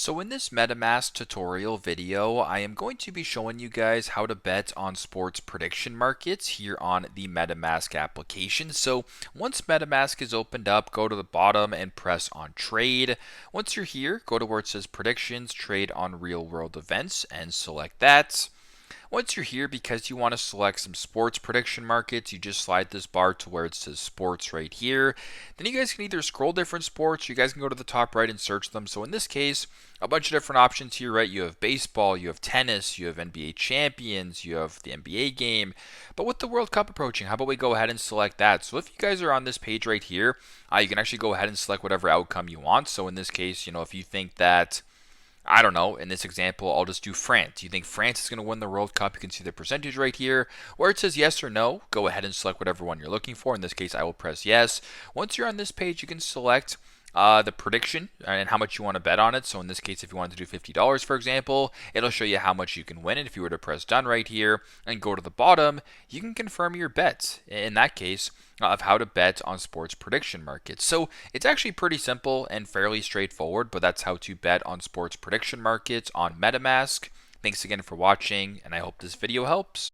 So in this MetaMask tutorial video, I am going to be showing you guys how to bet on sports prediction markets here on the MetaMask application. So once MetaMask is opened up, go to the bottom and press on trade. Once you're here, go to where it says predictions, trade on real world events and select that. Once you're here, because you want to select some sports prediction markets, you just slide this bar to where it says sports right here. Then you guys can either scroll different sports, you guys can go to the top right and search them. So in this case, a bunch of different options here, right? You have baseball, you have tennis, you have NBA champions, you have the NBA game. But with the World Cup approaching, how about we go ahead and select that? So if you guys are on this page right here, you can actually go ahead and select whatever outcome you want. So in this case, if you think that I don't know, in this example, I'll just do France. You think France is going to win the World Cup? You can see the percentage right here. Where it says yes or no, go ahead and select whatever one you're looking for. In this case, I will press yes. Once you're on this page, you can select the prediction and how much you want to bet on it. So in this case, if you wanted to do $50, for example, it'll show you how much you can win. And if you were to press done right here and go to the bottom, you can confirm your bets. In that case, of how to bet on sports prediction markets. So it's actually pretty simple and fairly straightforward, but that's how to bet on sports prediction markets on MetaMask. Thanks again for watching, and I hope this video helps.